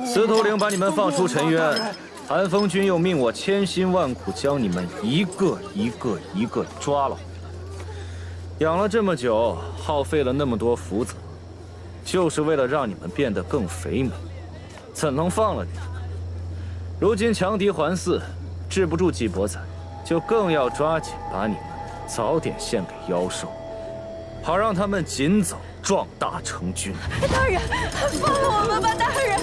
司徒陵把你们放出尘渊，韩风君又命我千辛万苦将你们一个抓了。养了这么久，耗费了那么多福泽，就是为了让你们变得更肥美，怎能放了你们？如今强敌环伺，治不住季伯载，就更要抓紧把你们早点献给妖兽，好让他们尽早壮大成军。大人，放了我们吧，大人！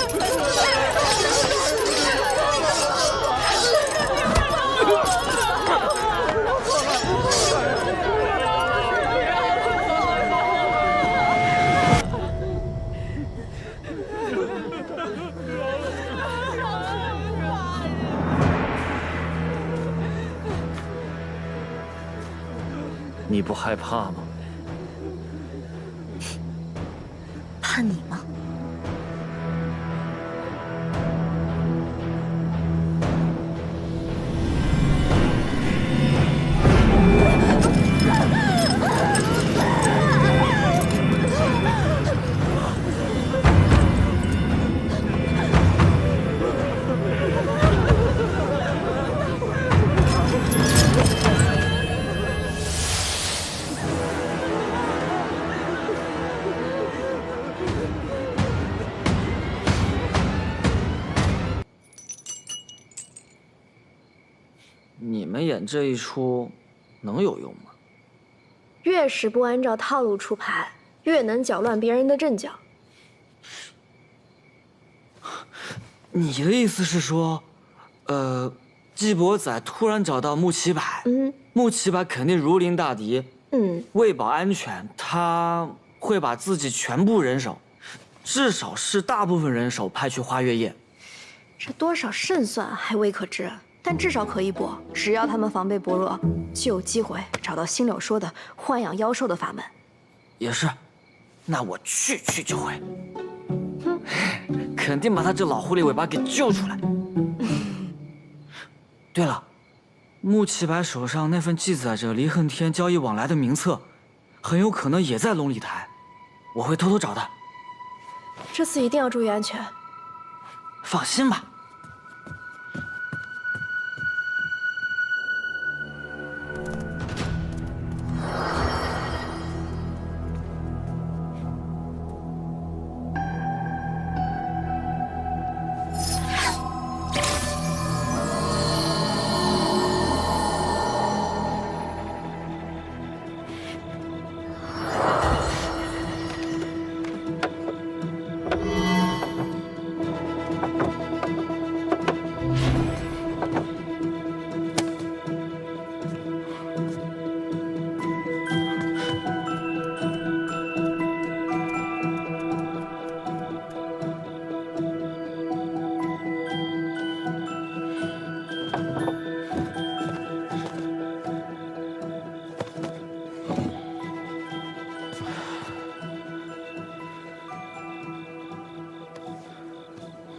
你不害怕吗？怕你吗？你们演这一出，能有用吗？越是不按照套路出牌，越能搅乱别人的阵脚。你的意思是说，季伯载突然找到穆奇柏，穆奇柏肯定如临大敌，为保安全，他会把自己全部人手，至少是大部分人手派去花月夜。这多少胜算还未可知，但至少可以搏。只要他们防备薄弱，就有机会找到星柳说的豢养妖兽的法门。也是，那我去就会，肯定把他这老狐狸尾巴给救出来。对了，穆奇柏手上那份记载着离恨天交易往来的名册，很有可能也在龙礼台，我会偷偷找的。这次一定要注意安全。放心吧。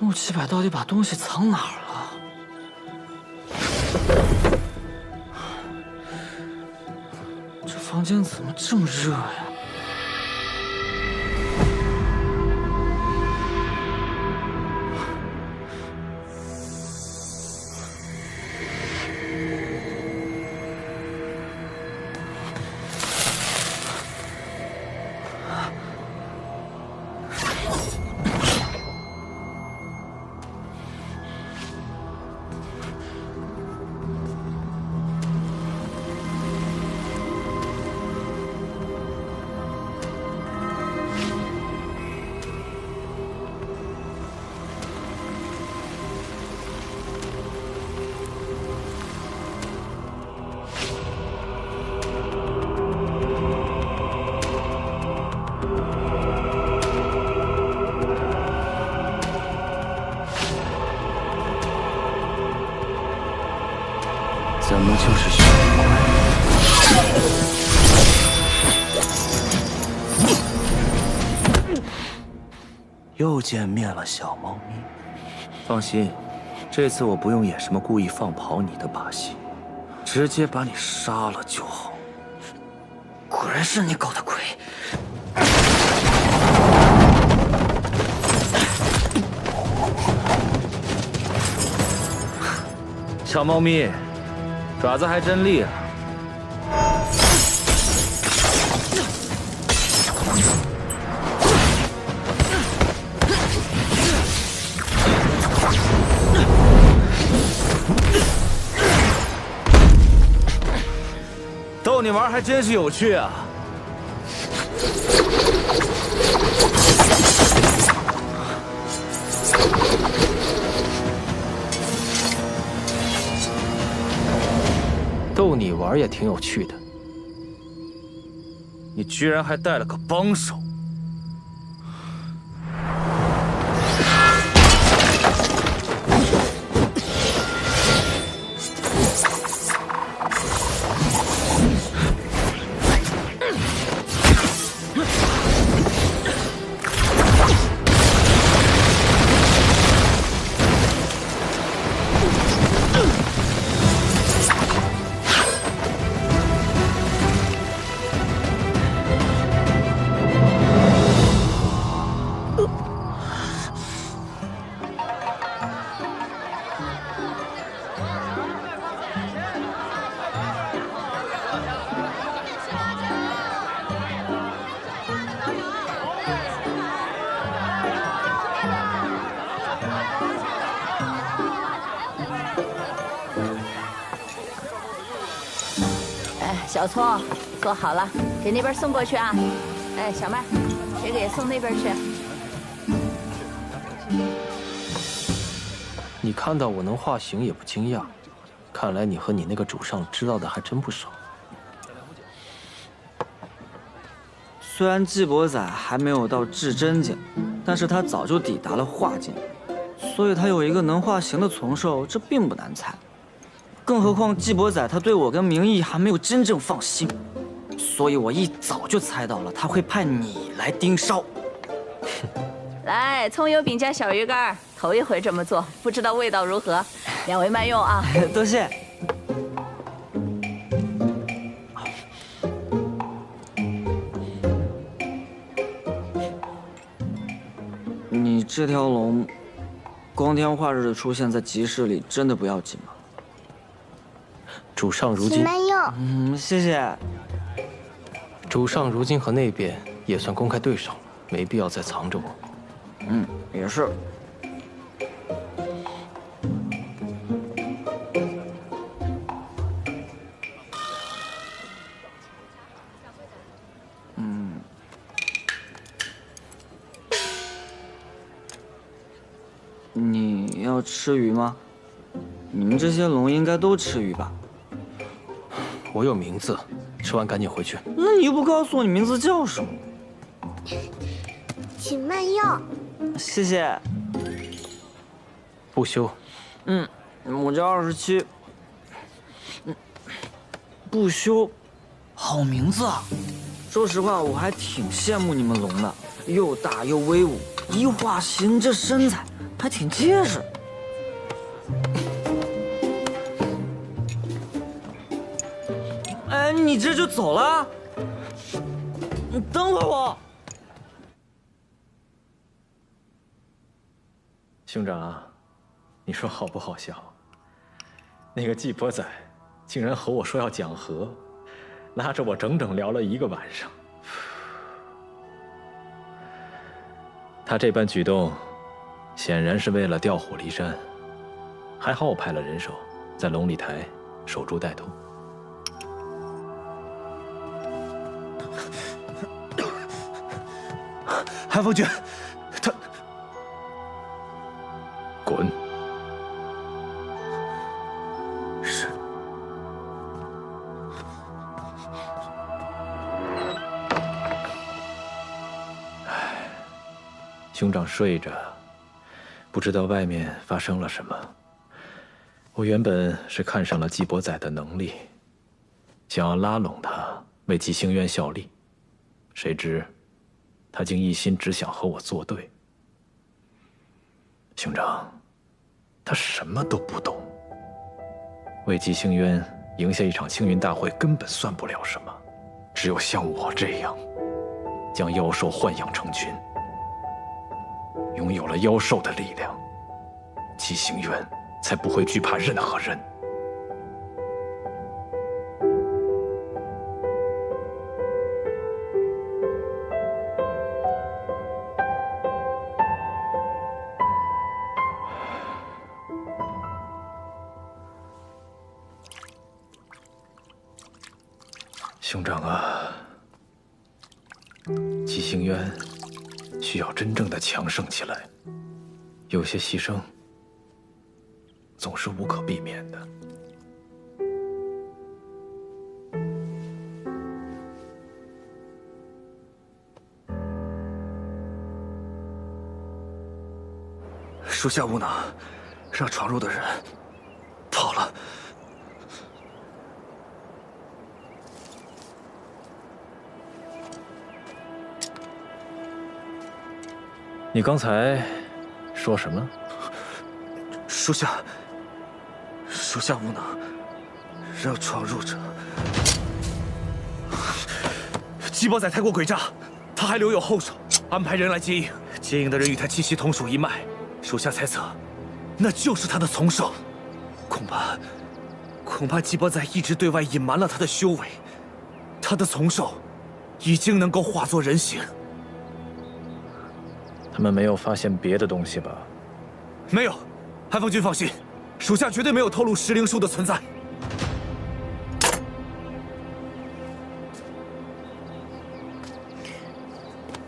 穆奇柏到底把东西藏哪儿了？这房间怎么这么热呀？怎么就是小怪？又见面了，小猫咪。放心，这次我不用演什么故意放跑你的把戏，直接把你杀了就好。果然是你搞的鬼！小猫咪，爪子还真利啊！逗你玩还真是有趣啊！逗你玩也挺有趣的。你居然还带了个帮手！小葱，做好了，给那边送过去啊！哎，小麦，这个也送那边去。你看到我能化形也不惊讶，看来你和你那个主上知道的还真不少。虽然季伯仔还没有到至真境，但是他早就抵达了化境，所以他有一个能化形的从兽，这并不难猜。更何况季伯仔他对我跟明义还没有真正放心，所以我一早就猜到了他会派你来盯梢。来，葱油饼加小鱼干，头一回这么做，不知道味道如何？两位慢用啊！多谢。你这条龙，光天化日的出现在集市里，真的不要紧吗？主上如今，谢谢。主上如今和那边也算公开对手，没必要再藏着我。也是。你要吃鱼吗？你们这些龙应该都吃鱼吧？我有名字，吃完赶紧回去。那你又不告诉我你名字叫什么？请慢用。谢谢。不休。我叫27。不休，好名字啊！说实话，我还挺羡慕你们龙的，又大又威武，一化形这身材还挺结实。哎，你这就走了？你等会儿我。兄长啊，你说好不好笑？那个季伯仔竟然和我说要讲和，拉着我整整聊了1个晚上。他这般举动，显然是为了调虎离山。还好我派了人手在龙礼台守株待兔。韩风君，他滚！是。兄长睡着，不知道外面发生了什么。我原本是看上了季伯仔的能力，想要拉拢他为季星渊效力，谁知他竟一心只想和我作对。兄长，他什么都不懂，为季星渊赢下一场青云大会根本算不了什么，只有像我这样，将妖兽豢养成群，拥有了妖兽的力量，季星渊才不会惧怕任何人。兄长啊，姬行渊需要真正的强盛起来，有些牺牲总是无可避免的。属下无能，让闯入的人跑了。你刚才说什么？属下无能，让闯入者。季伯仔太过诡诈，他还留有后手，安排人来接应。接应的人与他气息同属一脉，属下猜测，那就是他的从手。恐怕季伯仔一直对外隐瞒了他的修为，他的从手已经能够化作人形。他们没有发现别的东西吧？没有，韩风君放心，属下绝对没有透露石灵术的存在。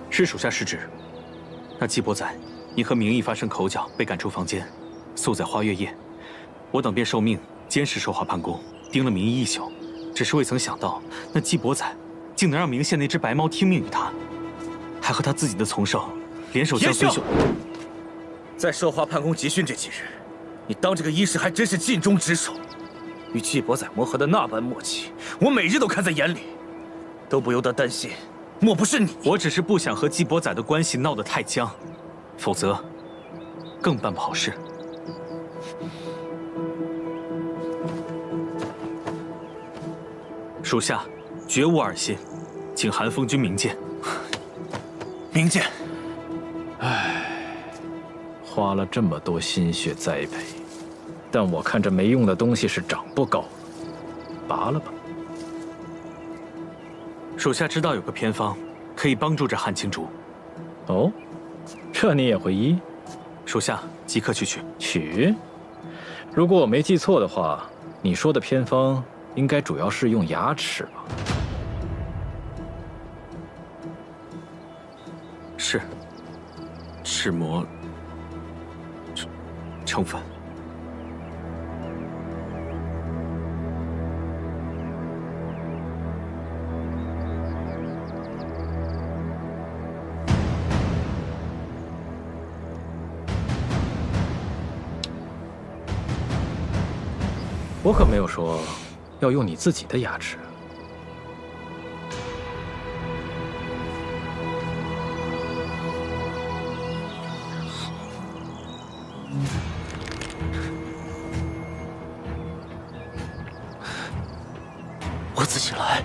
是属下失职。那季伯仔因和明义发生口角，被赶出房间，宿在花月夜。我等便受命监视寿华潘公，盯了明义一宿，只是未曾想到那季伯仔竟能让明县那只白猫听命于他，还和他自己的从兽联手将孙秀。在寿华潘公集训这几日，你当这个医师还真是尽忠职守，与季伯仔磨合的那般默契，我每日都看在眼里，都不由得担心，莫不是你？我只是不想和季伯仔的关系闹得太僵，否则更办不好事。属下绝无二心，请韩风君明鉴。明鉴。花了这么多心血栽培，但我看这没用的东西是长不高了，拔了吧。属下知道有个偏方，可以帮助这汉青竹。哦，这你也会医？属下即刻去取。取？如果我没记错的话，你说的偏方应该主要是用牙齿吧？是。齿磨成粉。我可没有说要用你自己的牙齿。我自己来。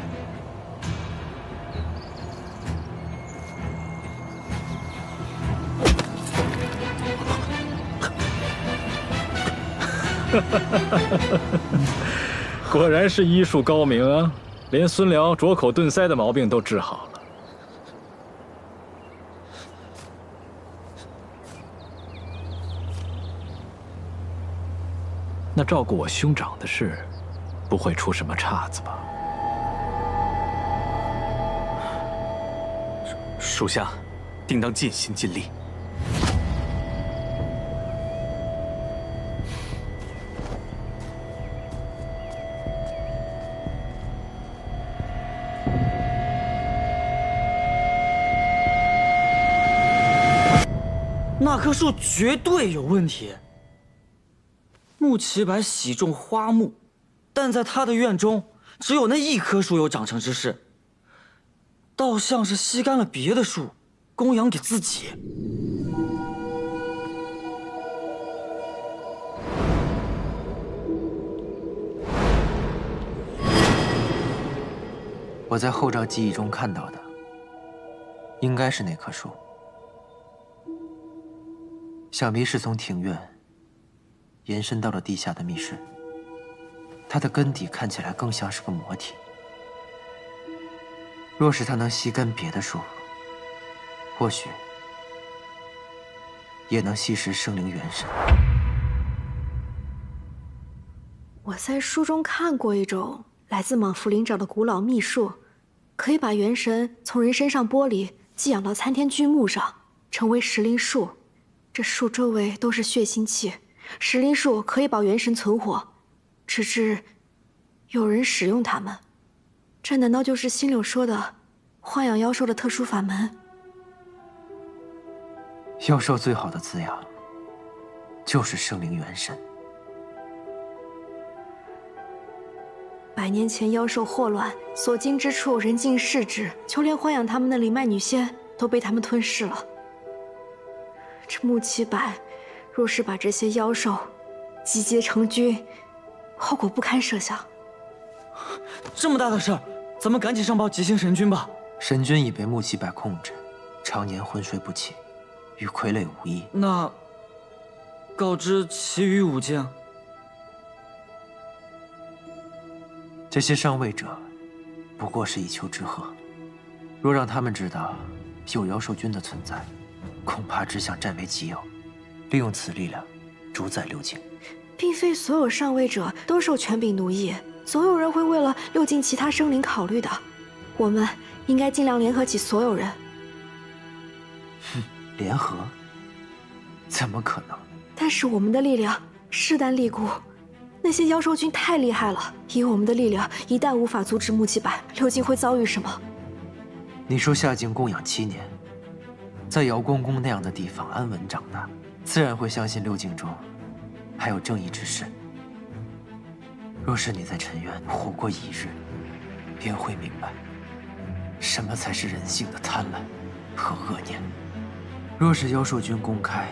果然是医术高明啊，连孙辽啄口顿腮的毛病都治好了。那照顾我兄长的事，不会出什么岔子吧？属下定当尽心尽力。那棵树绝对有问题。穆奇白喜种花木，但在他的院中，只有那一棵树有长成之势，倒像是吸干了别的树，供养给自己。我在后赵记忆中看到的，应该是那棵树。想必是从庭院延伸到了地下的密室。它的根底看起来更像是个魔体。若是它能吸干别的树，或许也能吸食生灵元神。我在书中看过一种来自莽福灵长的古老秘术，可以把元神从人身上剥离，寄养到参天巨木上，成为石灵树。这树周围都是血腥气，石灵树可以保元神存活，直至有人使用它们。这难道就是星柳说的豢养妖兽的特殊法门？妖兽最好的滋养，就是生灵元神。100年前妖兽祸乱，所经之处人尽视之，就连豢养他们的灵脉女仙都被他们吞噬了。这穆七百若是把这些妖兽集结成军，后果不堪设想。这么大的事儿，咱们赶紧上报极星神君吧。神君已被穆七百控制，常年昏睡不起，与傀儡无异。那告知其余武将，这些上位者不过是以求之和。若让他们知道有妖兽军的存在，恐怕只想占为己有，利用此力量主宰六境。并非所有上位者都受权柄奴役，总有人会为了六境其他生灵考虑的。我们应该尽量联合起所有人。联合？怎么可能？但是我们的力量势单力孤，那些妖兽军太厉害了。以我们的力量，一旦无法阻止穆七百，六境会遭遇什么？你说下境供养7年，在瑶光宫那样的地方安稳长大，自然会相信六境中还有正义之士。若是你在尘渊活过1日，便会明白，什么才是人性的贪婪和恶念。若是妖兽军公开，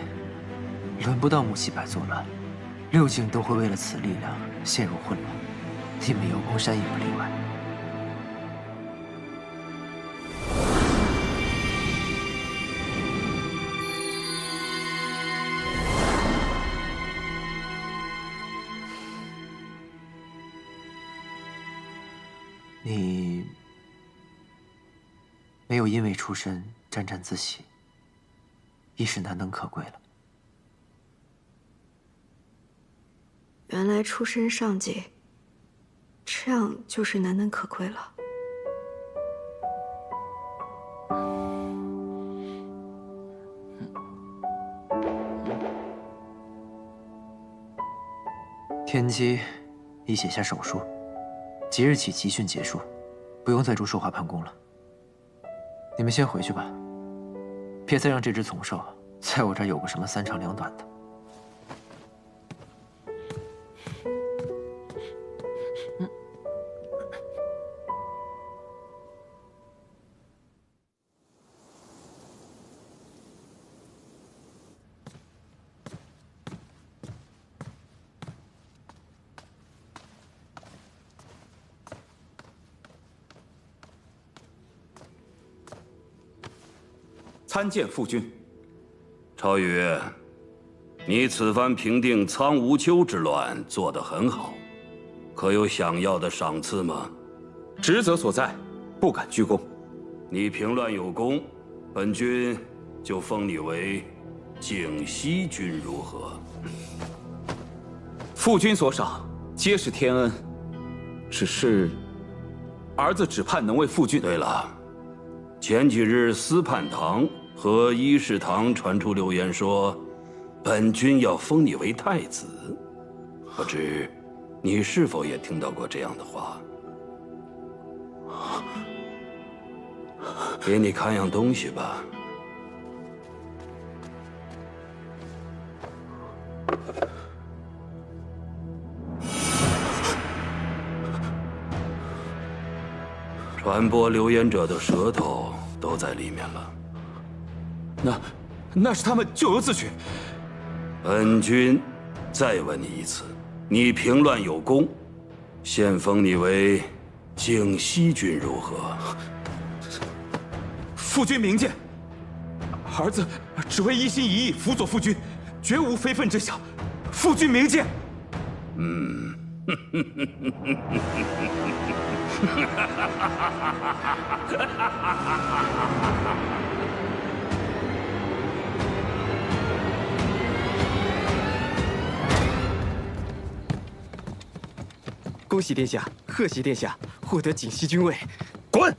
轮不到穆七百作乱，六境都会为了此力量陷入混乱，你们瑶光山也不例外。你没有因为出身沾沾自喜，已是难能可贵了。原来出身上境，这样就是难能可贵了。天机已写下手书，即日起集训结束，不用再驻寿华盘宫了。你们先回去吧，别再让这只丛兽在我这儿有个什么3长2短的。参见父君。朝宇，你此番平定苍梧丘之乱做得很好，可有想要的赏赐吗？职责所在，不敢居功。你平乱有功，本君就封你为景西君，如何？父君所赏，皆是天恩。只是，儿子只盼能为父君。对了，前几日司判堂和医事堂传出流言说，本君要封你为太子，不知你是否也听到过这样的话？给你看样东西吧。传播流言者的舌头都在里面了。那是他们咎由自取。本君再问你一次，你平乱有功，现封你为景西君，如何？父君明鉴，儿子只为一心一意辅佐父君，绝无非分之想。父君明鉴。恭喜殿下，贺喜殿下获得景西君位。滚！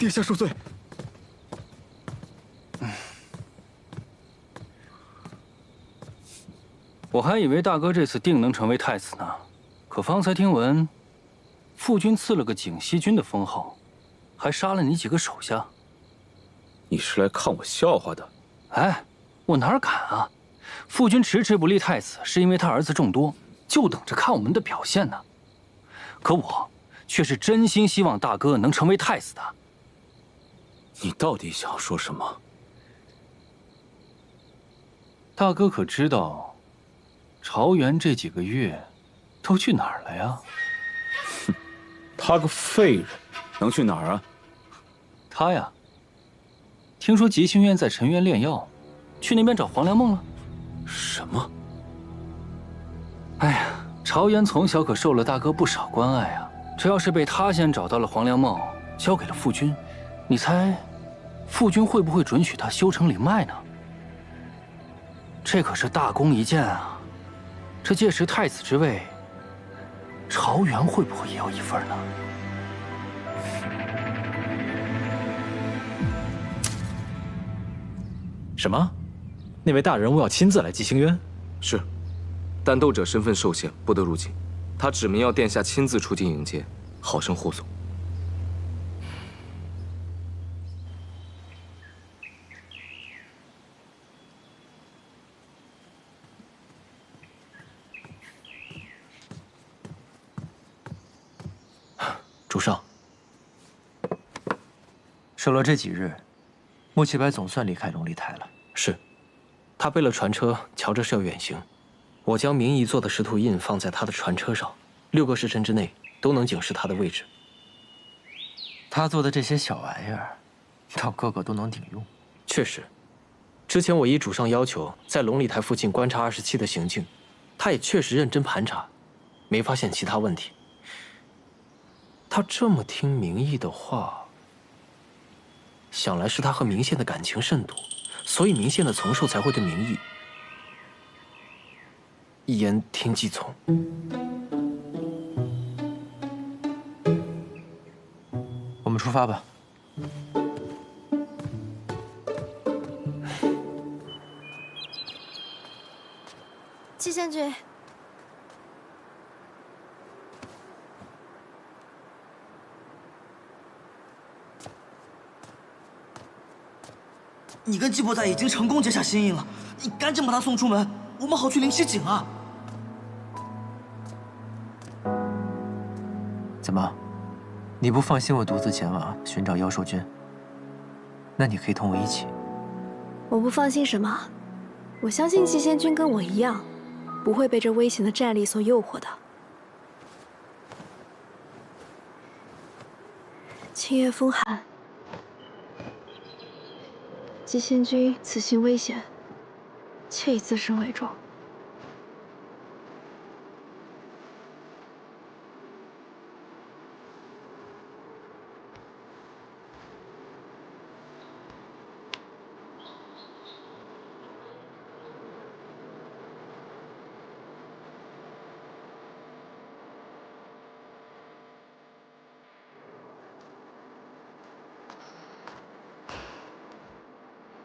殿下恕罪。我还以为大哥这次定能成为太子呢，可方才听闻，父君赐了个景西君的封号，还杀了你几个手下。你是来看我笑话的？哎，我哪敢啊！父君迟迟不立太子，是因为他儿子众多，就等着看我们的表现呢。可我却是真心希望大哥能成为太子的。你到底想说什么？大哥可知道，朝元这几个月都去哪儿了呀？哼，他个废人，能去哪儿啊？他呀，听说吉星院在陈园炼药，去那边找黄粱梦了。什么？哎呀，朝元从小可受了大哥不少关爱啊！这要是被他先找到了黄粱梦，交给了父君，你猜，父君会不会准许他修成灵脉呢？这可是大功一件啊！这届时太子之位，朝元会不会也有一份呢？什么？那位大人物要亲自来祭星渊？是，但斗者身份受限，不得入境。他指明要殿下亲自出境迎接，好生护送。主上，守了这几日，穆奇白总算离开龙丽台了。是，他背了船车，瞧着是要远行。我将明仪做的石图印放在他的船车上，6个时辰之内都能警示他的位置。他做的这些小玩意儿，倒个个都能顶用。确实，之前我依主上要求在龙丽台附近观察27的行径，他也确实认真盘查，没发现其他问题。他这么听明义的话，想来是他和明宪的感情甚笃，所以明宪的从寿才会对明义言听计从。我们出发吧。季贤君，你跟季伯仔已经成功结下心印了，你赶紧把他送出门，我们好去灵溪井啊！怎么，你不放心我独自前往寻找妖兽君？那你可以同我一起。我不放心什么？我相信季贤君跟我一样，不会被这危险的战力所诱惑的。青叶风寒，季贤君此行危险，切以自身为重。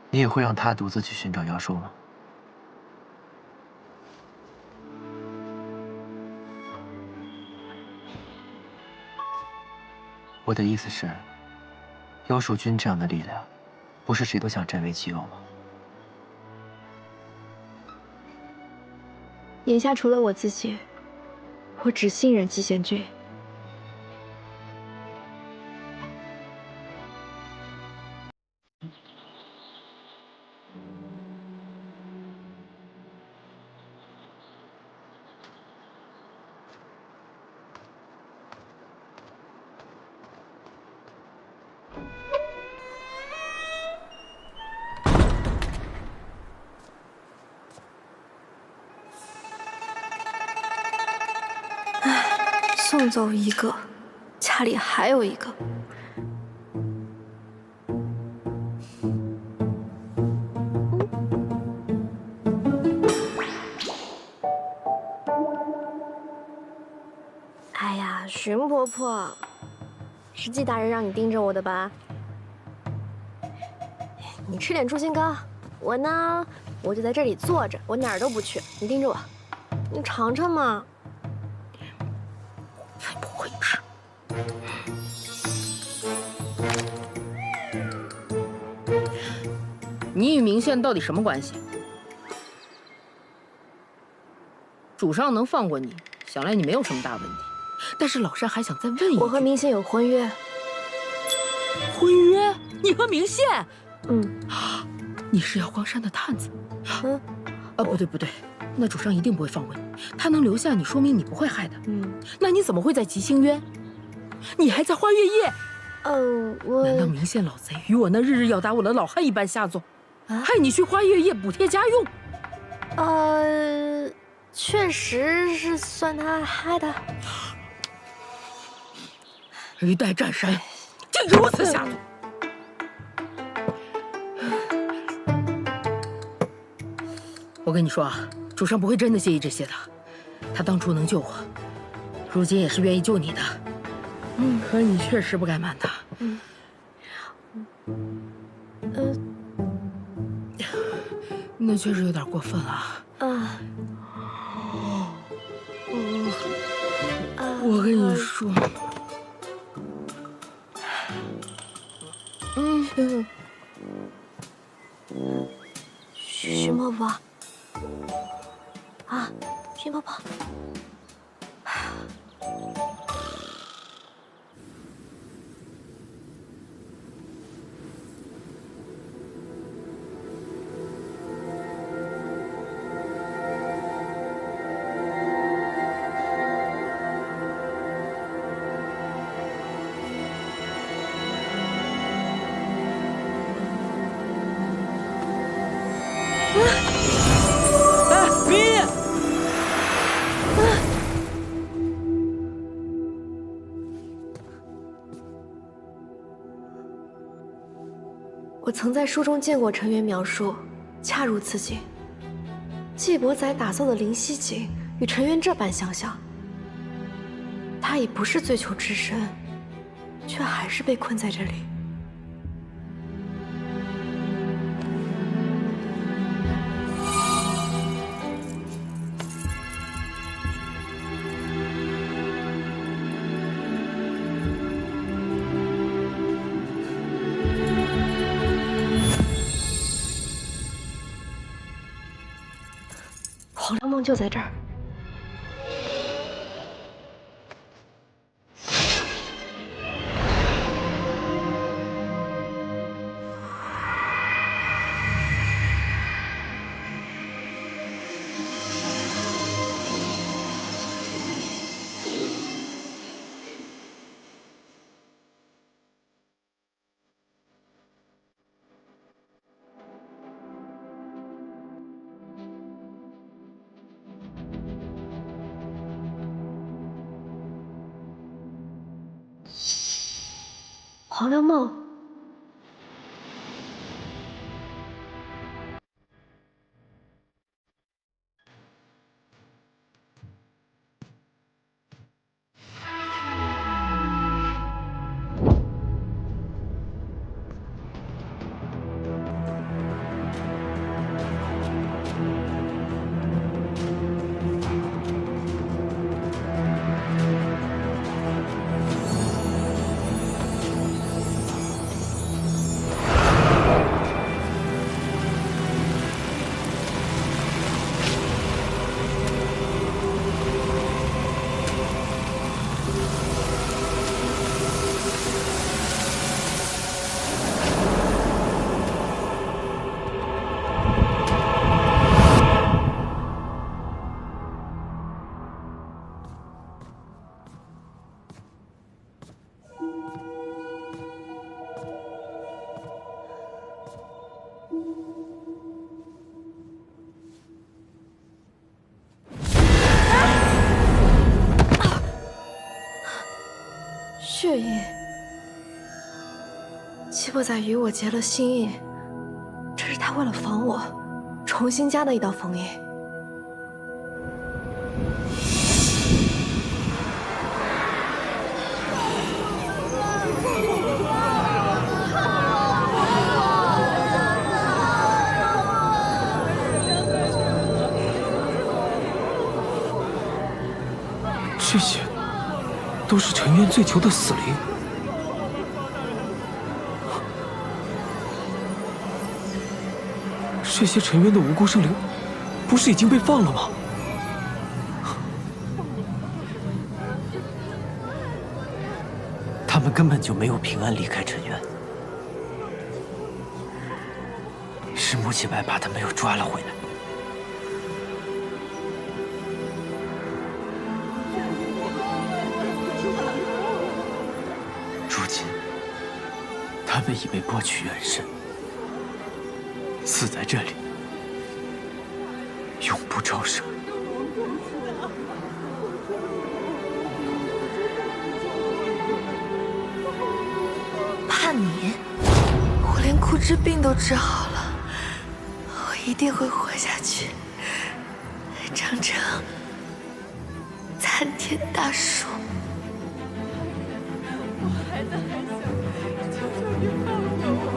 你也会让他独自去寻找妖兽吗？我的意思是，妖兽君这样的力量，不是谁都想占为己有吗？眼下除了我自己，我只信任季贤君。送走一个，家里还有一个。哎呀，荀婆婆，是季大人让你盯着我的吧？你吃点猪心膏，我呢，我就在这里坐着，我哪儿都不去。你盯着我，你尝尝嘛。才不会吃。你与明宪到底什么关系？主上能放过你，想来你没有什么大问题。但是老山还想再问一句：我和明宪有婚约。婚约？你和明宪？嗯。你是瑶光山的探子？嗯。啊，不对不对，那主上一定不会放过你。他能留下你，说明你不会害他。嗯。那你怎么会在吉星渊？你还在花月夜？我……难道明宪老贼与我那日日要打我的老汉一般下作，害你去花月夜补贴家用？确实是算他害的。一代战神，竟如此下作！我跟你说啊，主上不会真的介意这些的。他当初能救我，如今也是愿意救你的。可你确实不该瞒他。那确实有点过分了。我跟你说，徐伯伯，徐伯伯，我曾在书中见过陈渊描述，恰如此景。季伯载打造的灵犀井与陈渊这般相像。他已不是最求之身，却还是被困在这里。黄粱梦就在这儿。黄粱梦，血印。季伯载与我结了心印，这是他为了防我，重新加的一道封印。这些都是陈渊最求的死灵。这些陈渊的无辜生灵，不是已经被放了吗？他们根本就没有平安离开陈渊，是穆奇白把他们又抓了回来。如今，他们已被剥取元神，死在这里，永不超生。怕你？我连枯枝病都治好了，我一定会活下去，长成参天大树。孩子还小，求求你放过我。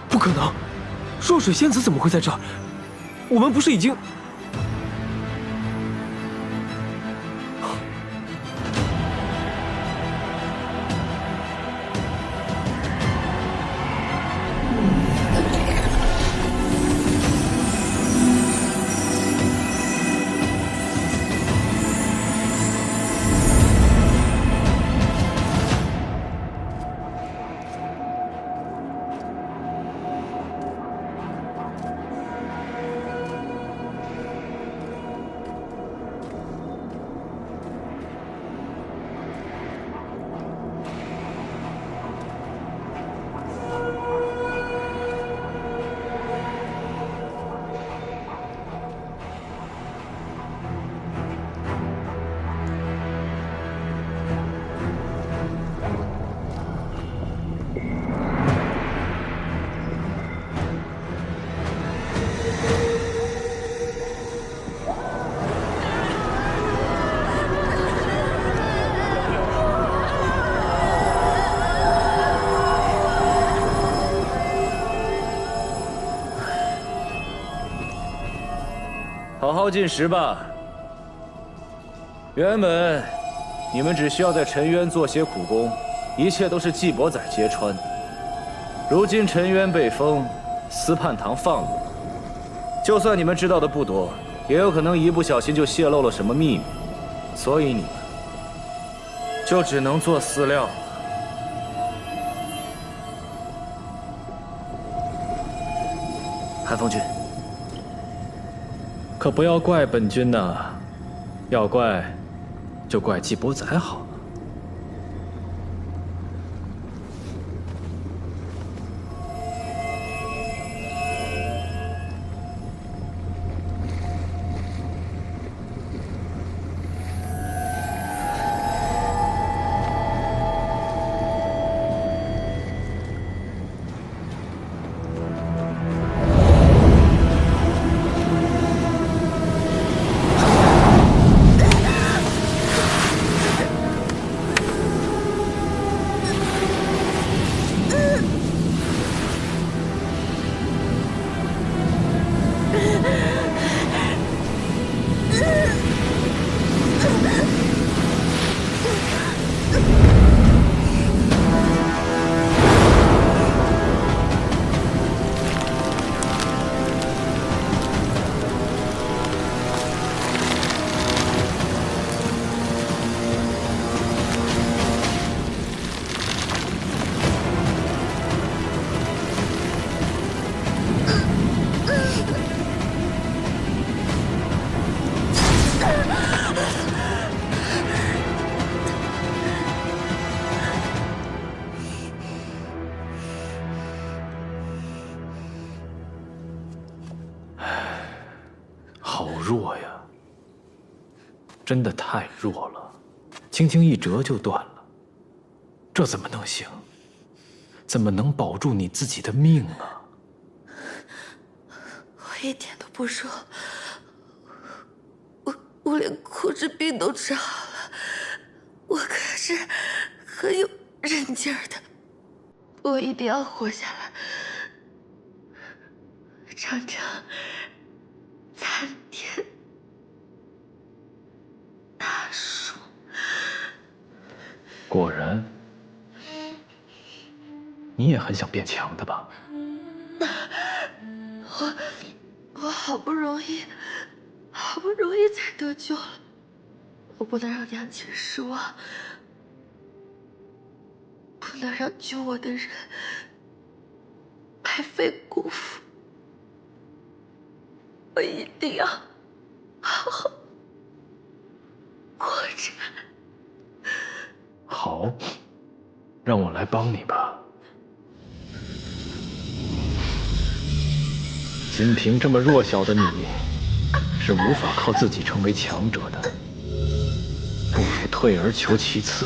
不可能，若水仙子怎么会在这儿？我们不是已经……好好进食吧。原本你们只需要在陈渊做些苦工，一切都是季伯仔揭穿。如今陈渊被封，司叛堂放了，就算你们知道的不多，也有可能一不小心就泄露了什么秘密，所以你们就只能做饲料了。韩风君。可不要怪本君呐，要怪，就怪季伯仔好了。弱呀，真的太弱了，轻轻一折就断了，这怎么能行？怎么能保住你自己的命啊？我一点都不弱，我连枯枝病都治好了，我可是很有韧劲儿的，我一定要活下来。长城参天大树。果然，你也很想变强的吧？我好不容易才得救了，我不能让娘亲失望，不能让救我的人白费功夫。我一定要好好活着。好，让我来帮你吧。仅凭这么弱小的你，是无法靠自己成为强者的。不如退而求其次，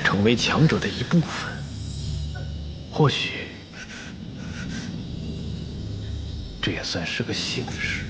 成为强者的一部分。或许，这也算是个幸事。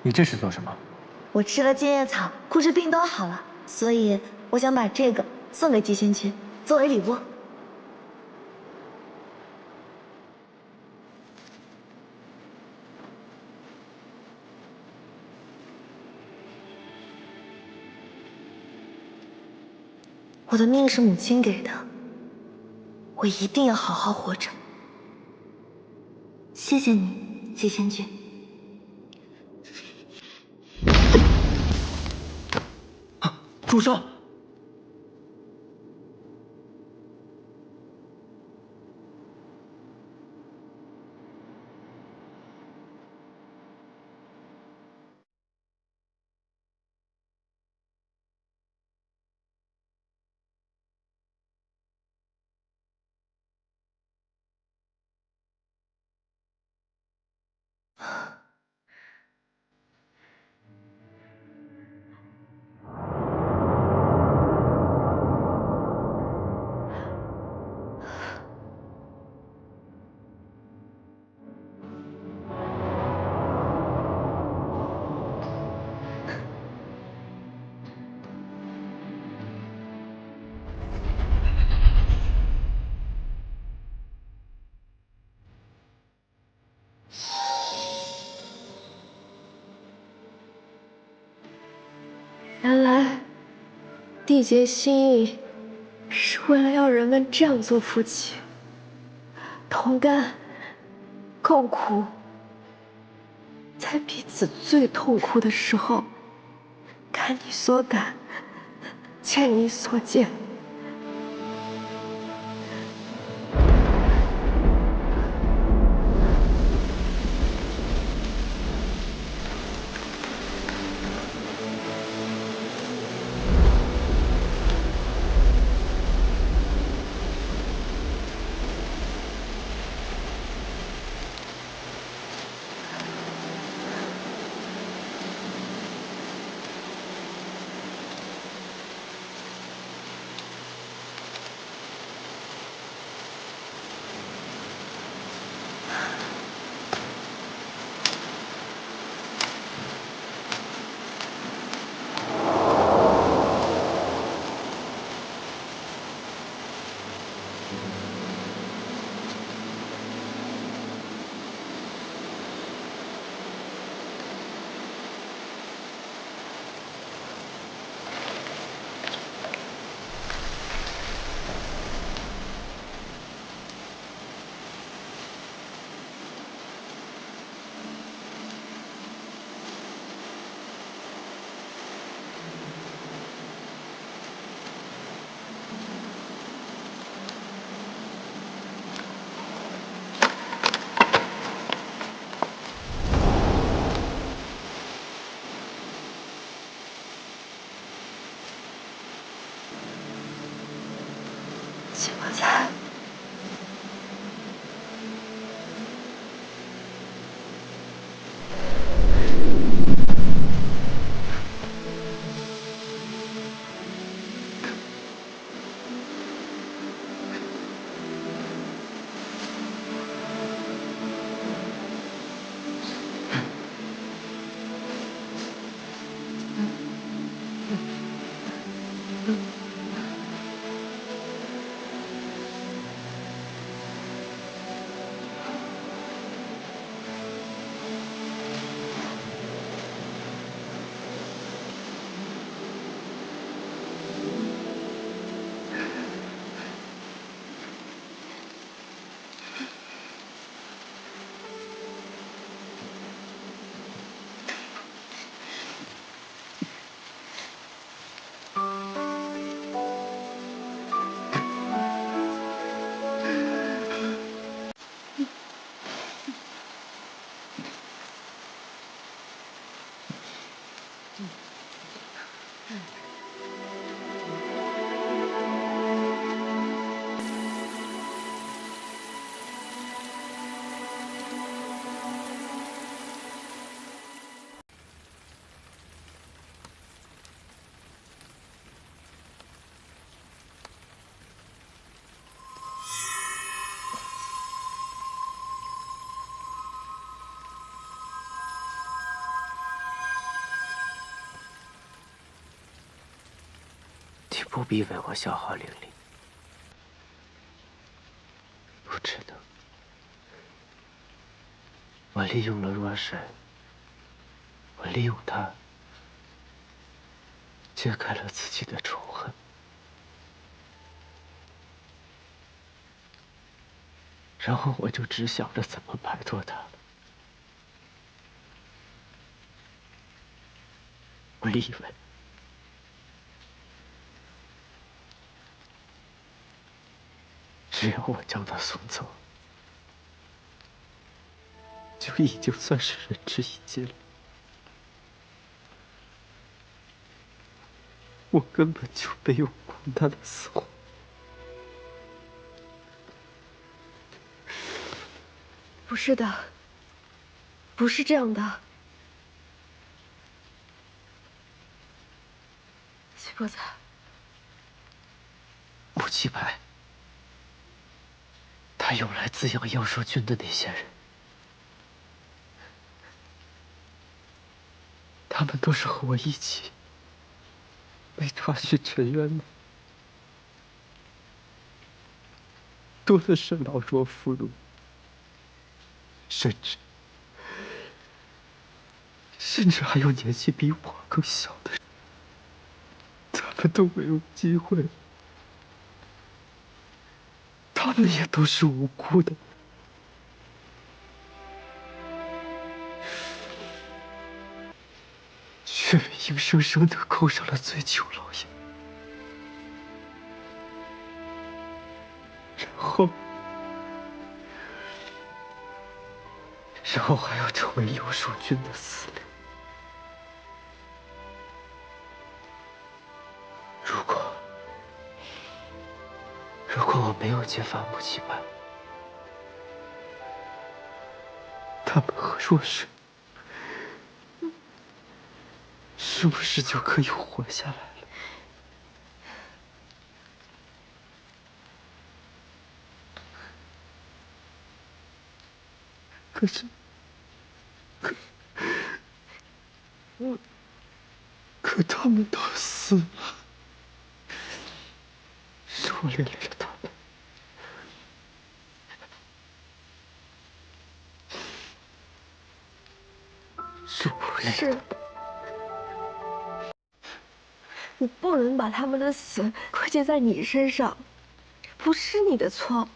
你这是做什么？我吃了金叶草，骨质病都好了，所以我想把这个送给季仙君，作为礼物。我的命是母亲给的，我一定要好好活着。谢谢你，季仙君。主上，原来缔结心意是为了要人们这样做夫妻，同甘共苦，在彼此最痛苦的时候，感你所感，见你所见。你不必为我消耗灵力。不值得。我利用了若神，我利用他揭开了自己的仇恨。然后我就只想着怎么摆脱他了。我以为只要我将他送走，就已经算是仁至义尽了。我根本就没有管他的死活。不是的，不是这样的。季伯仔，穆七白，他用来滋养杨守军的那些人，他们都是和我一起被抓去沉渊的。多的是老弱妇孺，甚至还有年纪比我更小的人，他们都没有机会。他们也都是无辜的。却被硬生生的扣上了醉酒牢烟。然后还要成为杨守军的司令。如果我没有揭发穆七白，他们和若水是不是就可以活下来了？可他们都死了，是我连累了他们。是我累了。你不能把他们的死归结在你身上，这不是你的错。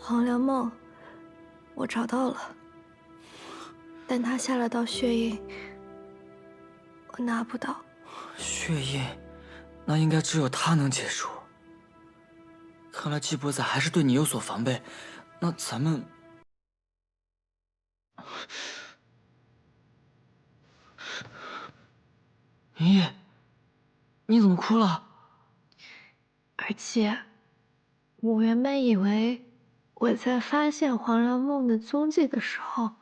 黄粱梦，我找到了，但他下了道血印，我拿不到。血印，那应该只有他能解除。看来季伯仔还是对你有所防备，那咱们……明夜，你怎么哭了？而且，我原本以为我在发现黄粱梦的踪迹的时候，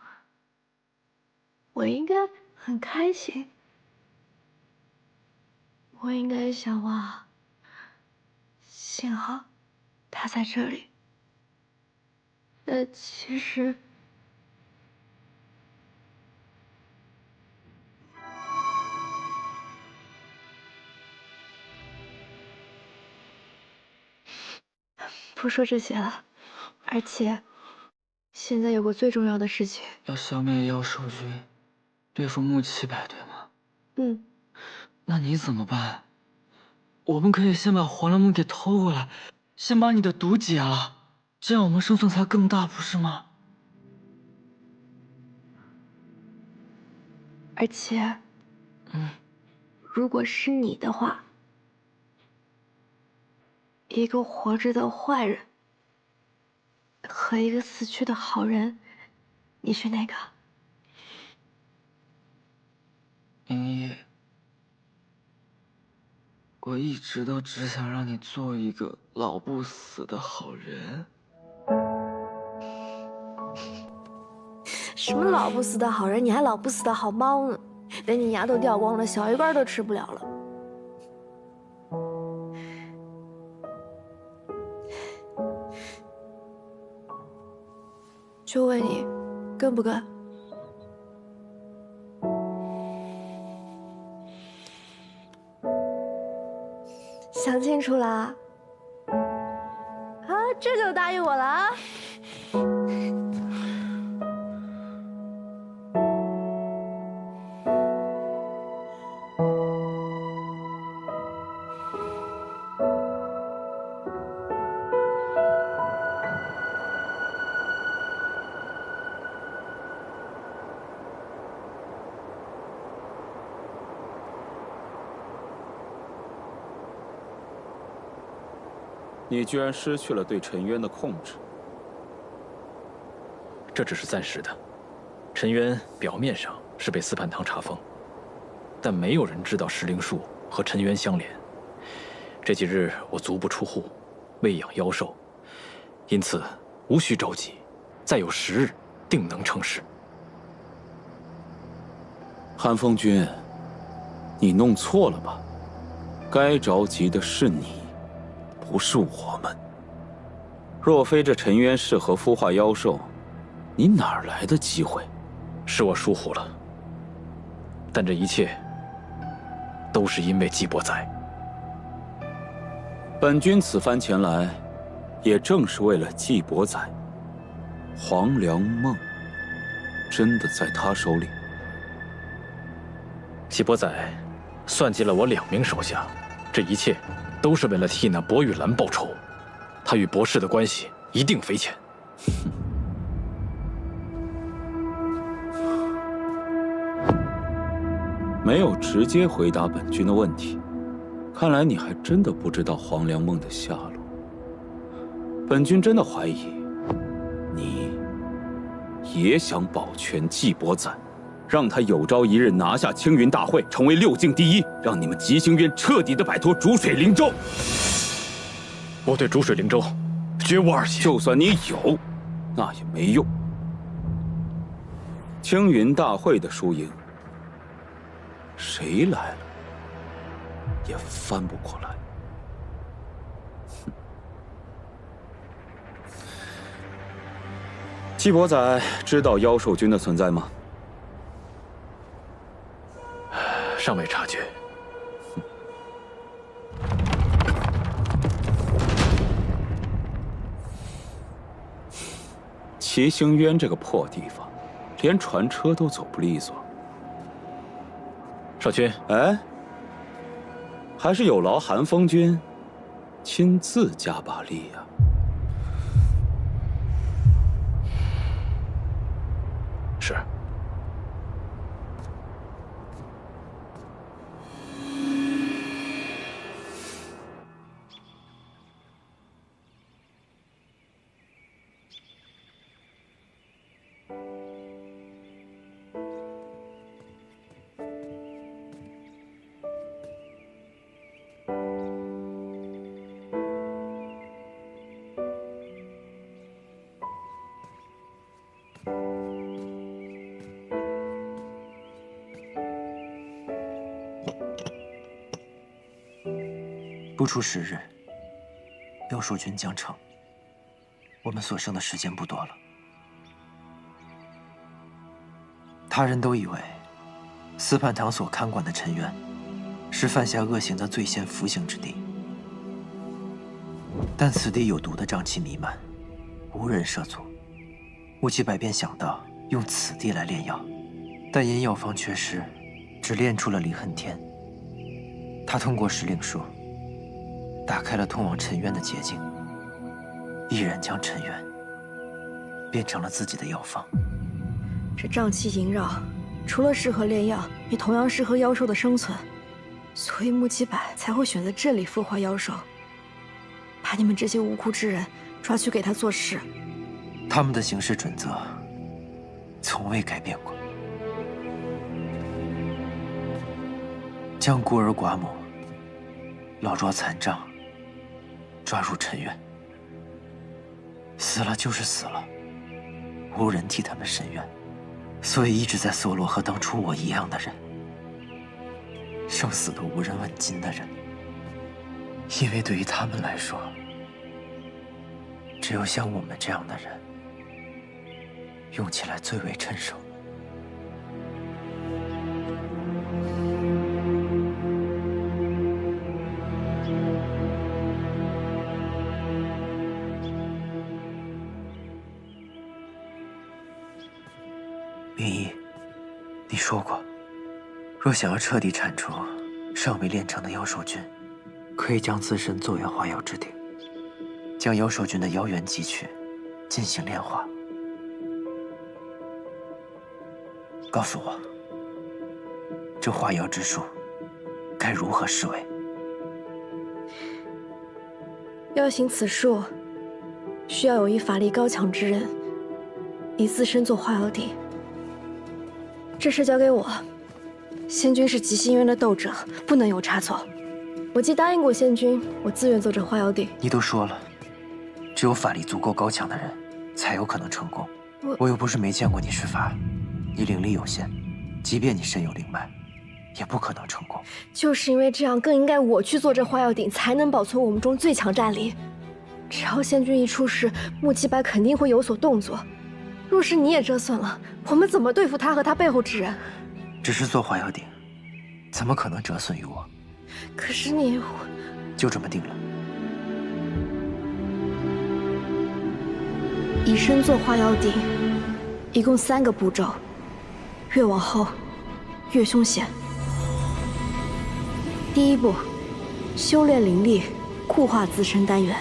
我应该很开心。我应该想哇，幸好他在这里。但其实，不说这些了。而且，现在有个最重要的事情，要消灭妖兽军，对付穆七百，对吗？嗯。那你怎么办？我们可以先把黄粱梦给偷过来，先把你的毒解了，这样我们胜算才更大，不是吗？而且，如果是你的话，一个活着的坏人和一个死去的好人，你是哪个？明义，我一直都只想让你做一个老不死的好人。什么老不死的好人？你还老不死的好猫呢？等你牙都掉光了，小鱼干都吃不了了。就问你，跟不跟？想清楚啦？啊，这就答应我了啊！你居然失去了对陈渊的控制，这只是暂时的。陈渊表面上是被司判堂查封，但没有人知道石灵树和陈渊相连。这几日我足不出户，喂养妖兽，因此无需着急，再有10日，定能成事。韩风君，你弄错了吧？该着急的是你。不是我们。若非这陈渊适合孵化妖兽，你哪来的机会？是我疏忽了，但这一切都是因为季伯载。本君此番前来，也正是为了季伯载。黄粱梦真的在他手里？季伯载算计了我2名手下，这一切都是为了替那薄玉兰报仇，他与博士的关系一定匪浅。没有直接回答本君的问题，看来你还真的不知道黄粱梦的下落。本君真的怀疑，你也想保全季伯载，让他有朝一日拿下青云大会，成为6境第一，让你们吉星渊彻底的摆脱逐水灵州。我对逐水灵州绝无二心。就算你有，那也没用。青云大会的输赢，谁来了也翻不过来。季伯载知道妖兽军的存在吗？尚未察觉。齐星渊这个破地方，连船车都走不利索。少君，哎，还是有劳韩风君亲自加把力呀。是。不出10日，妖兽军将成。我们所剩的时间不多了。他人都以为司判堂所看管的陈渊是犯下恶行的最先服刑之地，但此地有毒的瘴气弥漫，无人涉足。乌七百便想到用此地来炼药，但因药方缺失，只炼出了离恨天。他通过石令术打开了通往陈渊的捷径，毅然将陈渊变成了自己的药方。这瘴气萦绕，除了适合炼药，也同样适合妖兽的生存。所以穆七百才会选择这里孵化妖兽，把你们这些无辜之人抓去给他做事。他们的行事准则从未改变过，将孤儿寡母、老弱残障抓入尘渊，死了就是死了，无人替他们伸冤，所以一直在搜罗和当初我一样的人，生死都无人问津的人，因为对于他们来说，只有像我们这样的人，用起来最为趁手。明一，你说过，若想要彻底铲除尚未炼成的妖兽菌，可以将自身作为化药之鼎，将妖兽菌的妖元汲取，进行炼化。告诉我，这化妖之术该如何施为？要行此术，需要有一法力高强之人，以自身做化妖鼎。这事交给我。仙君是极心渊的斗者，不能有差错。我既答应过仙君，我自愿做这化妖鼎。你都说了，只有法力足够高强的人，才有可能成功。我又不是没见过你施法，你灵力有限，即便你身有灵脉，也不可能成功。就是因为这样，更应该我去做这化妖鼎，才能保存我们中最强战力。只要仙君一出事，穆七百肯定会有所动作。若是你也折损了，我们怎么对付他和他背后之人？只是做化妖鼎，怎么可能折损于我？可是你……就这么定了。以身做化妖鼎，一共3个步骤，越往后越凶险。第一步，修炼灵力，固化自身丹元。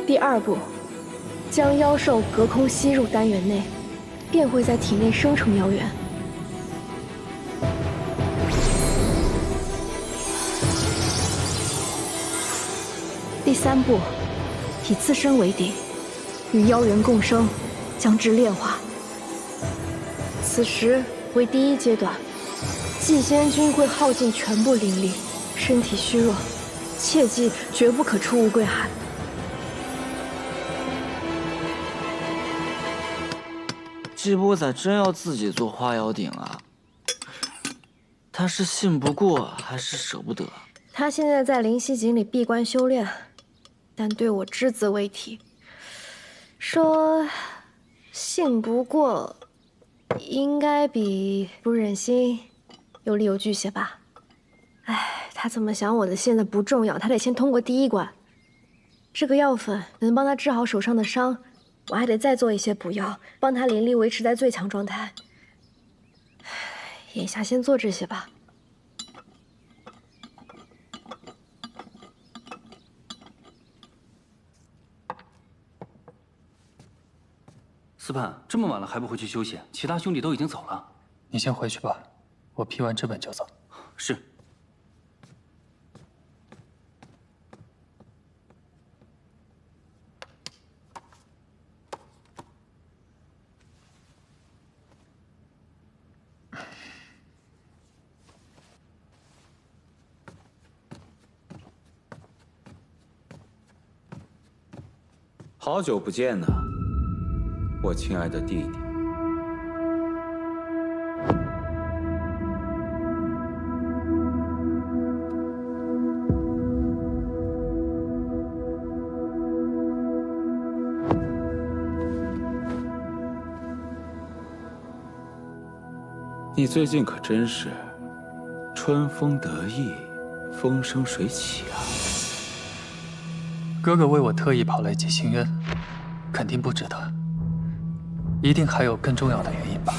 第2步，将妖兽隔空吸入丹元内，便会在体内生成妖元。第3步，以自身为鼎，与妖元共生，将之炼化。此时为第1阶段，祭仙君会耗尽全部灵力，身体虚弱，切记绝不可出无归海。季波仔真要自己做化妖鼎啊？他是信不过还是舍不得？他现在在灵犀井里闭关修炼，但对我只字未提。说信不过，应该比不忍心有理有据些吧？哎，他怎么想我的现在不重要，他得先通过第1关。这个药粉能帮他治好手上的伤。我还得再做一些补药，帮他灵力维持在最强状态。眼下先做这些吧。司盼，这么晚了还不回去休息？其他兄弟都已经走了。你先回去吧，我批完这本就走。是。好久不见呐，我亲爱的弟弟。你最近可真是春风得意，风生水起啊！哥哥为我特意跑来祭星渊，肯定不值得，一定还有更重要的原因吧。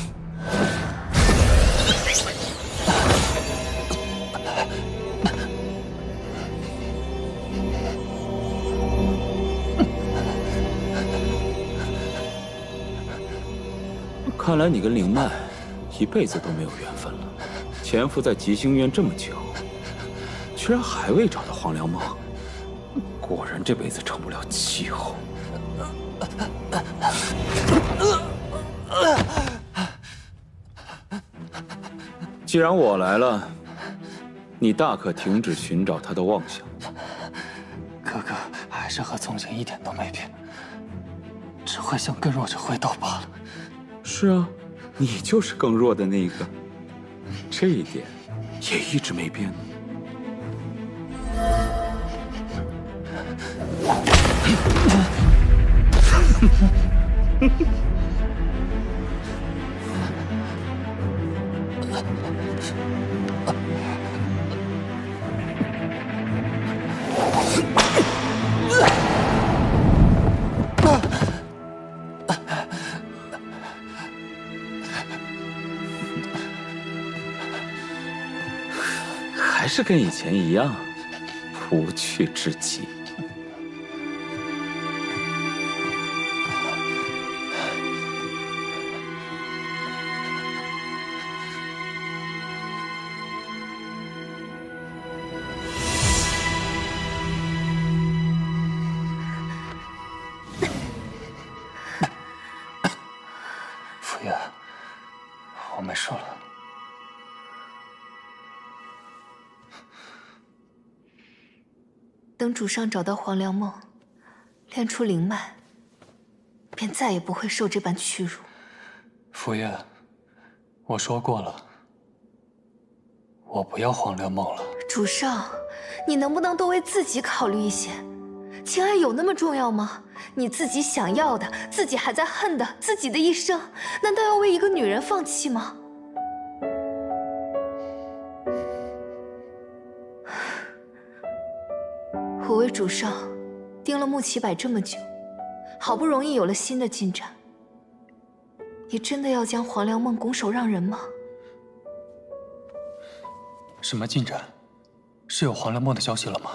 看来你跟灵脉一辈子都没有缘分了。潜伏在极星院这么久，居然还未找到黄粱梦，果然这辈子成不了气候。既然我来了，你大可停止寻找他的妄想。哥哥还是和从前一点都没变，只会向更弱者挥刀罢了。是啊，你就是更弱的那一个，这一点也一直没变呢。还是跟以前一样，无趣至极。傅爷，我没事了。等主上找到黄粱梦，练出灵脉，便再也不会受这般屈辱。傅爷，我说过了，我不要黄粱梦了。主上，你能不能多为自己考虑一些？情爱有那么重要吗？你自己想要的，自己还在恨的，自己的一生，难道要为一个女人放弃吗？我为主上盯了穆启柏这么久，好不容易有了新的进展，你真的要将黄粱梦拱手让人吗？什么进展？是有黄粱梦的消息了吗？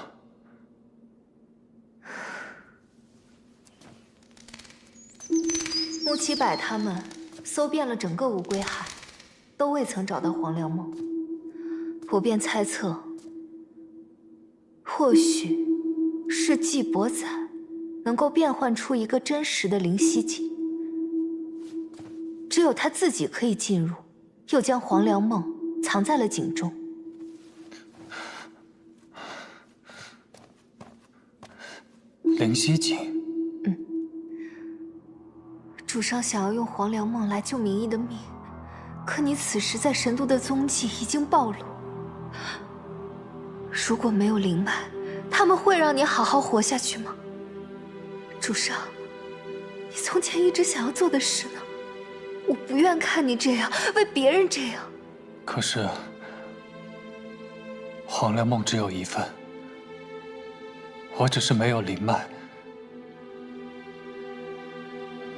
穆启柏他们搜遍了整个五归海，都未曾找到黄粱梦。我便猜测，或许是季伯载能够变换出一个真实的灵犀井，只有他自己可以进入，又将黄粱梦藏在了井中。灵犀井。主上想要用黄粱梦来救明义的命，可你此时在神都的踪迹已经暴露。如果没有灵脉，他们会让你好好活下去吗？主上，你从前一直想要做的事呢？我不愿看你这样，为别人这样。可是，黄粱梦只有一份，我只是没有灵脉，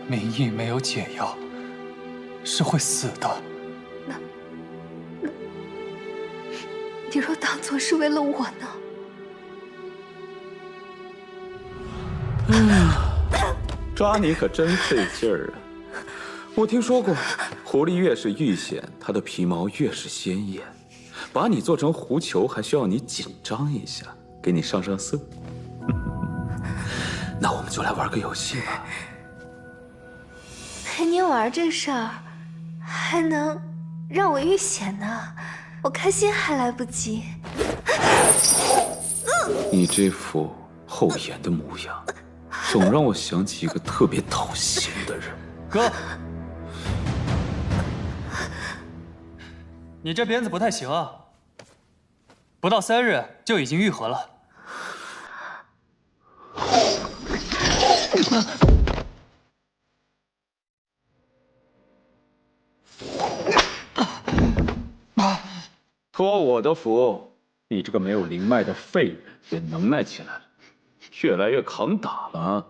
明义没有解药，是会死的。那，你若当作是为了我呢？抓你可真费劲儿啊！我听说过，狐狸越是遇险，它的皮毛越是鲜艳。把你做成狐球，还需要你紧张一下，给你上上色。那我们就来玩个游戏吧。陪你玩这事儿，还能让我遇险呢，我开心还来不及。你这副厚颜的模样，总让我想起一个特别讨嫌的人。哥，你这鞭子不太行啊，不到3日就已经愈合了。托我的福，你这个没有灵脉的废人也能耐起来了，越来越抗打了。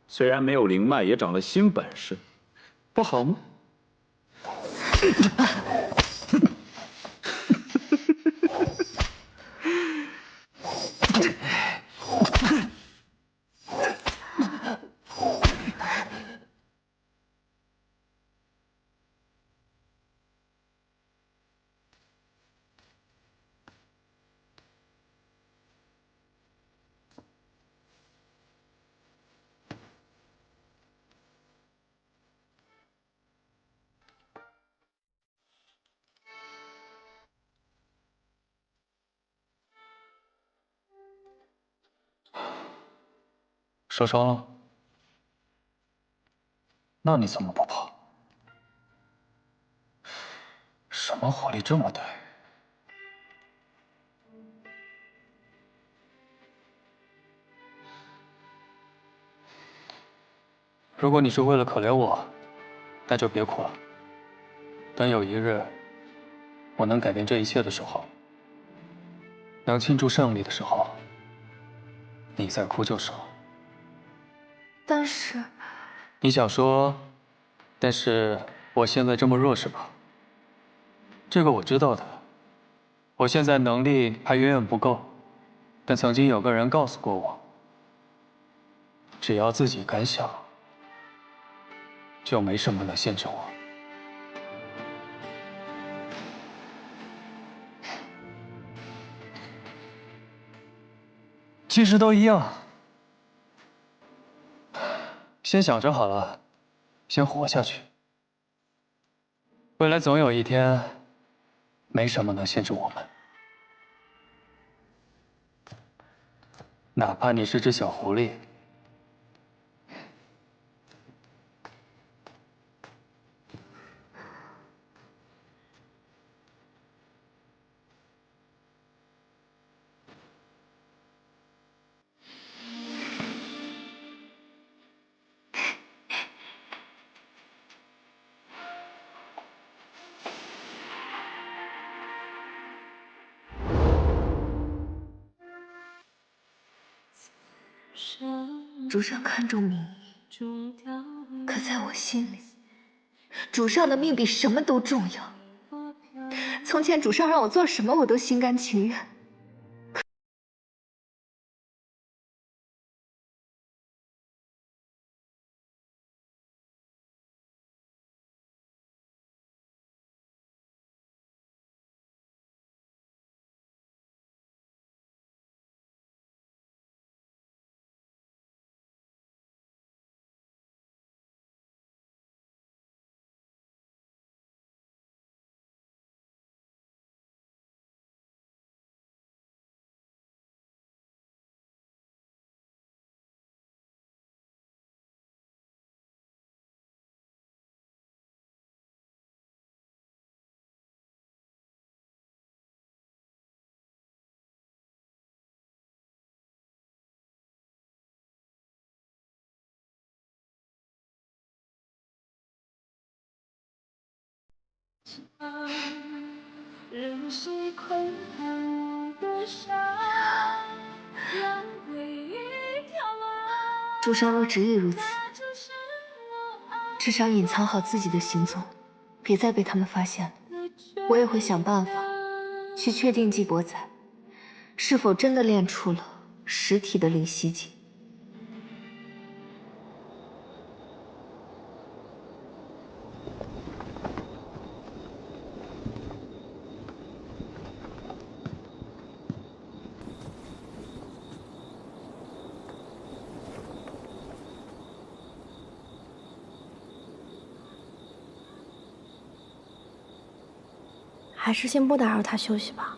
虽然没有灵脉，也长了新本事，不好吗？受伤了？那你怎么不跑？什么火力这么大？如果你是为了可怜我，那就别哭了。等有一日，我能改变这一切的时候，能庆祝胜利的时候，你再哭就是了。但是，你想说，但是我现在这么弱是吧？这个我知道的。我现在能力还远远不够，但曾经有个人告诉过我，只要自己敢想，就没什么能限制我。其实都一样，先想着好了，先活下去。未来总有一天，没什么能限制我们。哪怕你是只小狐狸。主上看重民意，可在我心里，主上的命比什么都重要。从前主上让我做什么，我都心甘情愿。主上若执意如此，至少隐藏好自己的行踪，别再被他们发现了。我也会想办法去确定季伯宰是否真的练出了实体的灵犀技。还是先不打扰他休息吧。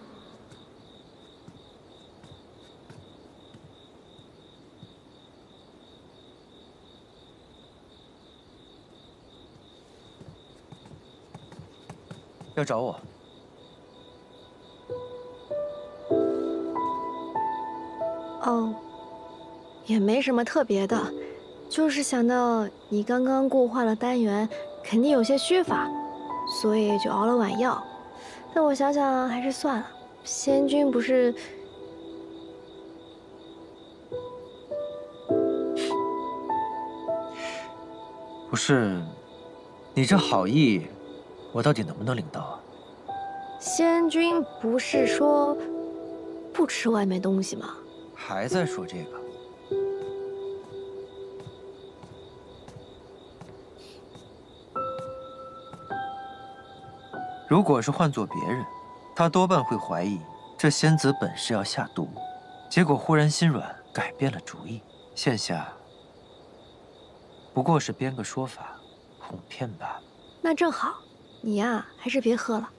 要找我？哦，也没什么特别的，就是想到你刚刚固化了丹元，肯定有些虚乏，所以就熬了碗药。但我想想还是算了，仙君不是……不是，你这好意，我到底能不能领到啊？仙君不是说不吃外面东西吗？还在说这个？如果是换做别人，他多半会怀疑这仙子本是要下毒，结果忽然心软，改变了主意。现下不过是编个说法，哄骗罢了。那正好，你呀，还是别喝了。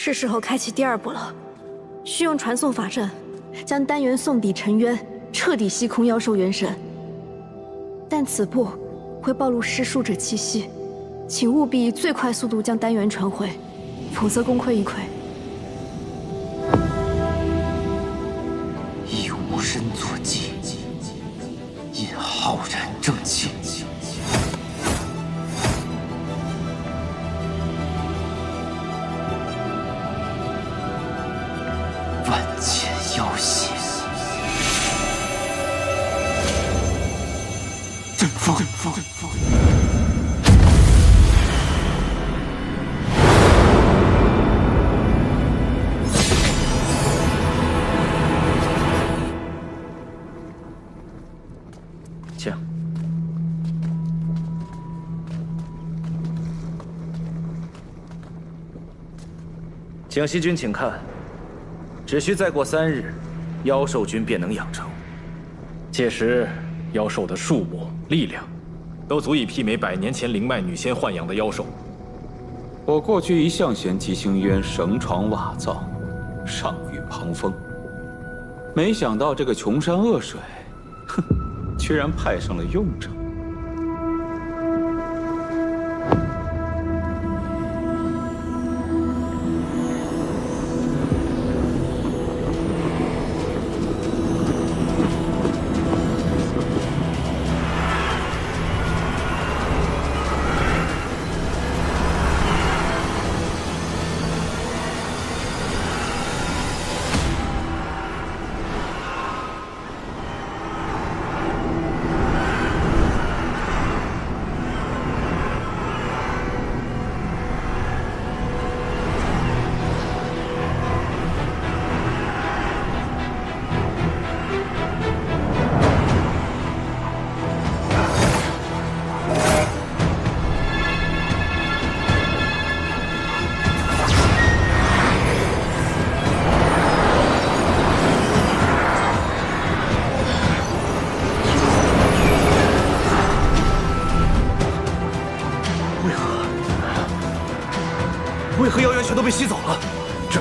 是时候开启第2步了，需用传送法阵，将丹元送抵沉渊，彻底吸空妖兽元神。但此步会暴露施术者气息，请务必以最快速度将丹元传回，否则功亏一篑。以无身作祭，引浩然正气。万千妖邪，阵风。请。景熙君，请看。只需再过3日，妖兽君便能养成。届时，妖兽的数目、力量，都足以媲美100年前灵脉女仙豢养的妖兽。我过去一向嫌吉星渊绳床瓦造，上御旁风，没想到这个穷山恶水，哼，居然派上了用场。为何妖元全都被吸走了？这……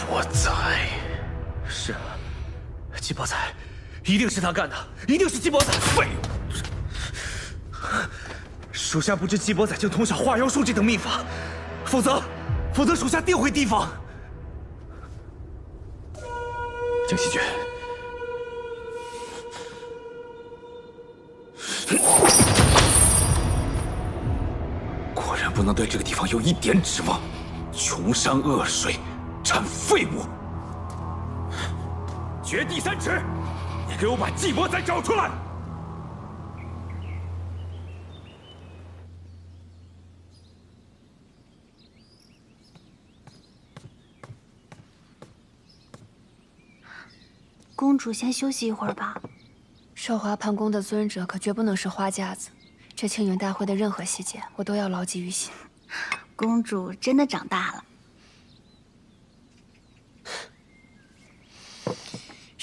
波仔，是，季伯仔，一定是他干的，一定是季伯仔。废物！属下不知季伯仔竟通晓化妖术这等秘法，否则属下定会提防。江西君，果然不能对这个地方有一点指望，穷山恶水。产废物！绝地3尺，你给我把季伯仔找出来！公主先休息一会儿吧。少华盘宫的尊者可绝不能是花架子，这庆云大会的任何细节，我都要牢记于心。公主真的长大了。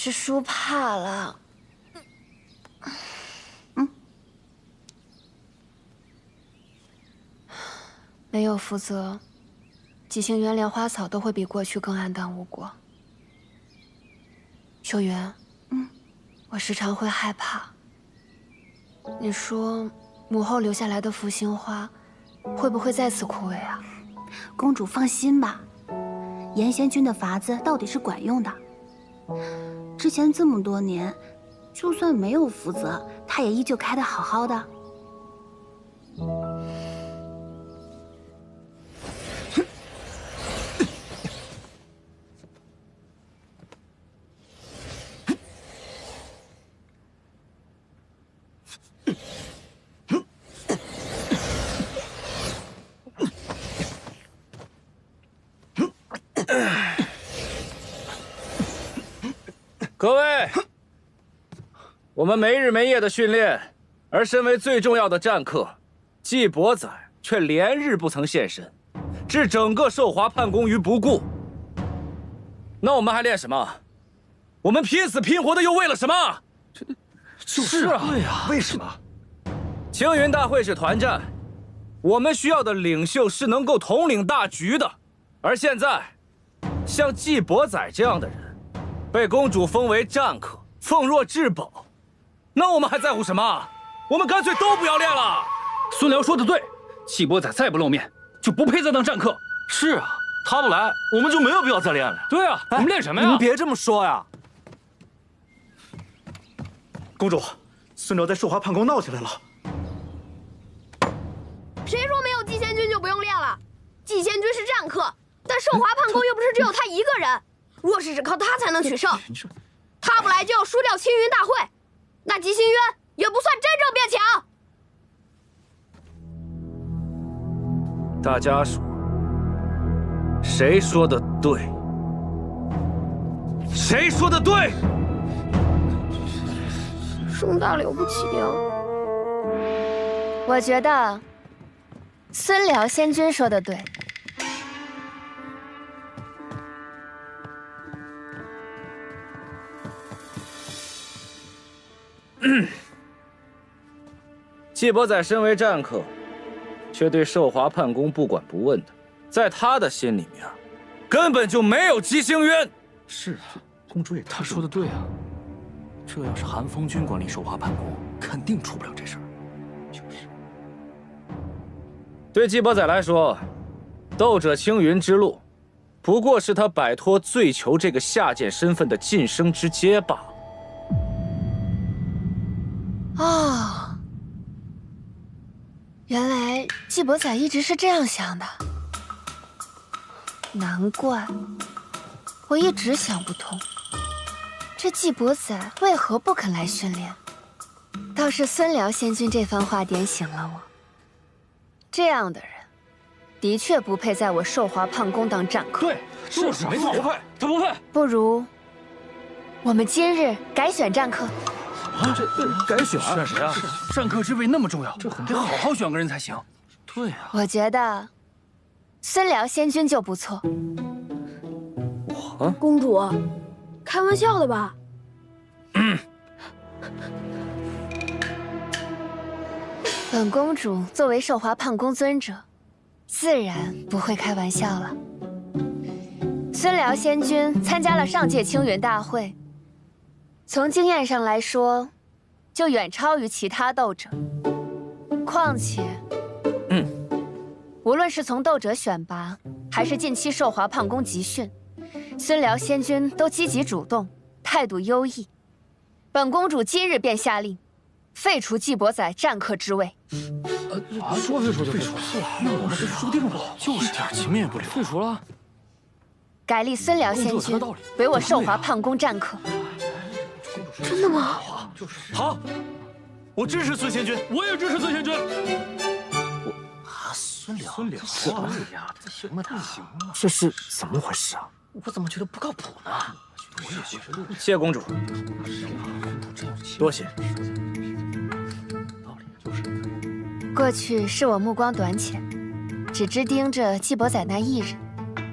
是输怕了。没有福泽，几星园连花草都会比过去更黯淡无果。秀云，我时常会害怕。你说，母后留下来的福星花，会不会再次枯萎啊？公主放心吧，严仙君的法子到底是管用的。之前这么多年，就算没有福泽，它也依旧开得好好的。各位，我们没日没夜的训练，而身为最重要的战客，季伯载却连日不曾现身，置整个寿华叛宫于不顾。那我们还练什么？我们拼死拼活的又为了什么？就是啊，对啊，为什么？青云大会是团战，我们需要的领袖是能够统领大局的。而现在，像季伯载这样的人，被公主封为战客，奉若至宝，那我们还在乎什么？我们干脆都不要练了。孙辽说的对，季伯载再不露面，就不配再当战客。是啊，他不来，我们就没有必要再练了。对啊，我们练什么呀？你们别这么说呀！公主，孙辽在寿华叛宫闹起来了。谁说没有季仙君就不用练了？季仙君是战客，但寿华叛宫又不是只有他一个人。若是只靠他才能取胜，他不来就要输掉青云大会，那吉星渊也不算真正变强。大家说，谁说的对？谁说的对？盛大了不起呀！我觉得孙辽仙君说的对。季伯载身为战客，却对寿华叛宫不管不问的，在他的心里面，根本就没有吉星渊。是啊，公主也他说的对啊。这要是韩风君管理寿华叛宫，肯定出不了这事儿。就是。对季伯载来说，斗者青云之路，不过是他摆脱醉囚这个下贱身份的晋升之阶罢了。哦，原来季伯载一直是这样想的，难怪我一直想不通，这季伯载为何不肯来训练。倒是孙辽仙君这番话点醒了我，这样的人的确不配在我寿华叛宫当战客。对，就是没错，不配，他不配。不如我们今日改选战客。这改选选谁啊？战客之位那么重要，这得好好选个人才行。对啊，我觉得孙辽仙君就不错。公主，开玩笑的吧？本公主作为寿华叛宫尊者，自然不会开玩笑了。孙辽仙君参加了上届青云大会，从经验上来说，就远超于其他斗者。况且，无论是从斗者选拔，还是近期寿华叛宫集训，孙辽仙君都积极主动，态度优异。本公主今日便下令，废除季伯载战客之位。说废除就废除，那我们这输定了，就是一点情面也不留。废除了，改立孙辽仙君为我寿华叛宫战客。真的吗？好，我支持孙仙君，我也支持孙仙君。孙辽，是对呀，这行吗？他行吗？这是怎么回事啊？我怎么觉得不靠谱呢？我也觉得。谢公主，多谢。过去是我目光短浅，只知盯着季伯载那一人。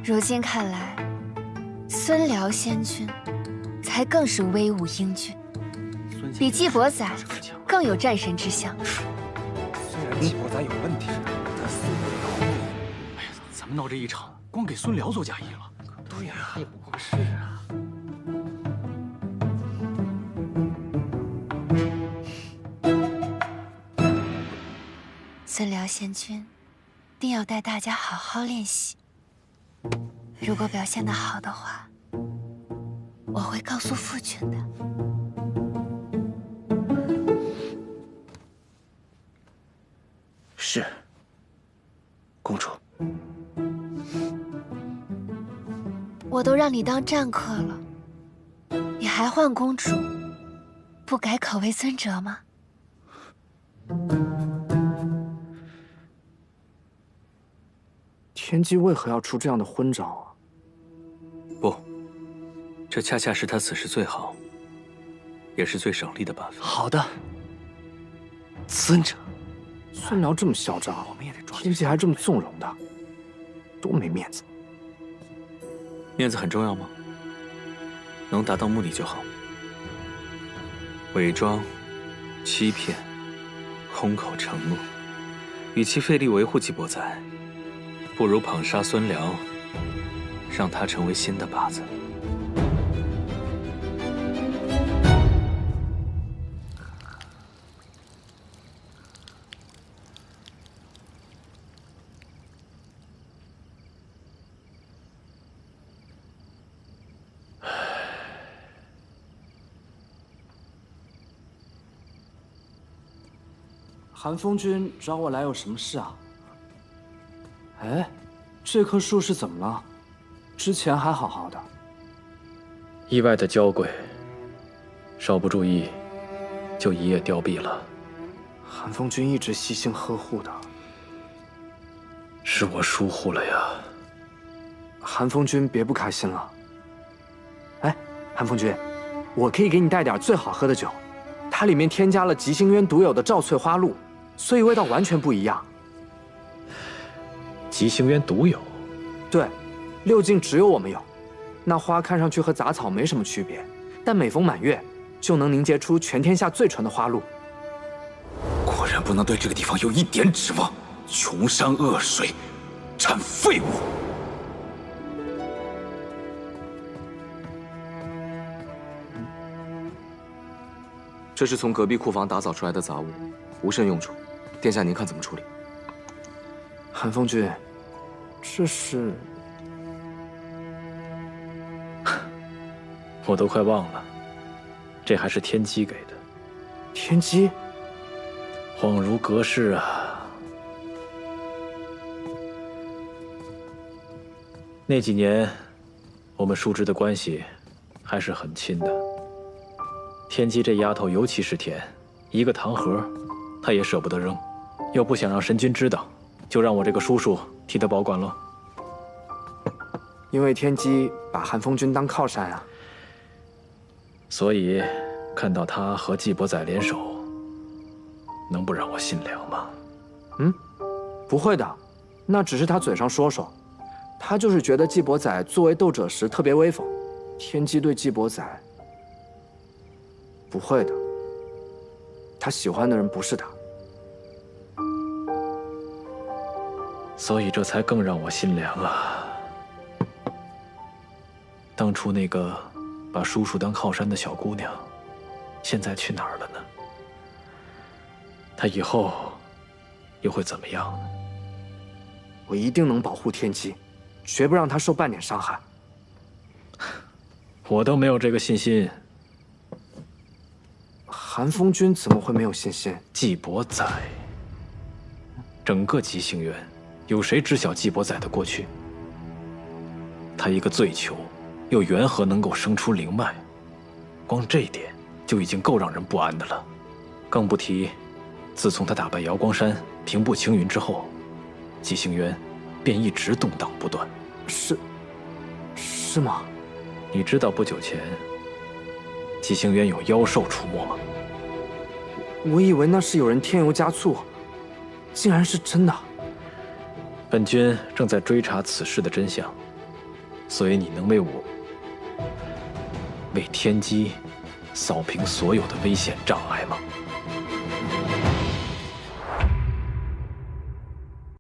如今看来，孙辽仙君才更是威武英俊，比季伯载更有战神之相。虽然季伯载有问题，但孙辽咱们闹这一场，光给孙辽做嫁衣了。对呀，也不合适啊。孙辽仙君，定要带大家好好练习。如果表现得好的话，我会告诉父君的。是，公主。我都让你当战客了，你还唤公主，不改口为尊者吗？天机为何要出这样的昏招啊？不，这恰恰是他此时最好，也是最省力的办法。好的，尊者。孙辽这么嚣张，天机还这么纵容他，多没面子。面子很重要吗？能达到目的就好。伪装、欺骗、空口承诺，与其费力维护纪伯载，不如捧杀孙辽，让他成为新的靶子。韩风君找我来有什么事啊？哎，这棵树是怎么了？之前还好好的。意外的娇贵，稍不注意，就一夜凋敝了。韩风君一直悉心呵护的，是我疏忽了呀。韩风君别不开心了。哎，韩风君，我可以给你带点最好喝的酒，它里面添加了吉星渊独有的赵翠花露，所以味道完全不一样。吉星渊独有？对，六境只有我们有。那花看上去和杂草没什么区别，但每逢满月，就能凝结出全天下最纯的花露。果然不能对这个地方有一点指望，穷山恶水，产废物。这是从隔壁库房打扫出来的杂物，无甚用处。殿下，您看怎么处理？韩风君，这是……我都快忘了，这还是天机给的。天机？恍如隔世啊！那几年，我们叔侄的关系还是很亲的。天机这丫头尤其是甜，一个糖盒，她也舍不得扔，又不想让神君知道，就让我这个叔叔替她保管了。因为天机把韩风君当靠山啊。所以，看到他和纪伯载联手，能不让我心凉吗？嗯，不会的，那只是他嘴上说说，他就是觉得纪伯载作为斗者时特别威风。天机对纪伯载，不会的，他喜欢的人不是他。所以这才更让我心凉啊！当初那个把叔叔当靠山的小姑娘，现在去哪儿了呢？她以后又会怎么样呢？我一定能保护天机，绝不让她受半点伤害。我都没有这个信心。韩风君怎么会没有信心？纪伯载，整个吉星渊，有谁知晓纪伯载的过去？他一个醉囚，又缘何能够生出灵脉？光这一点就已经够让人不安的了，更不提，自从他打败瑶光山、平步青云之后，吉星渊便一直动荡不断。是吗？你知道不久前吉星渊有妖兽出没吗？我以为那是有人添油加醋，竟然是真的。本君正在追查此事的真相，所以你能为我、为天机扫平所有的危险障碍吗？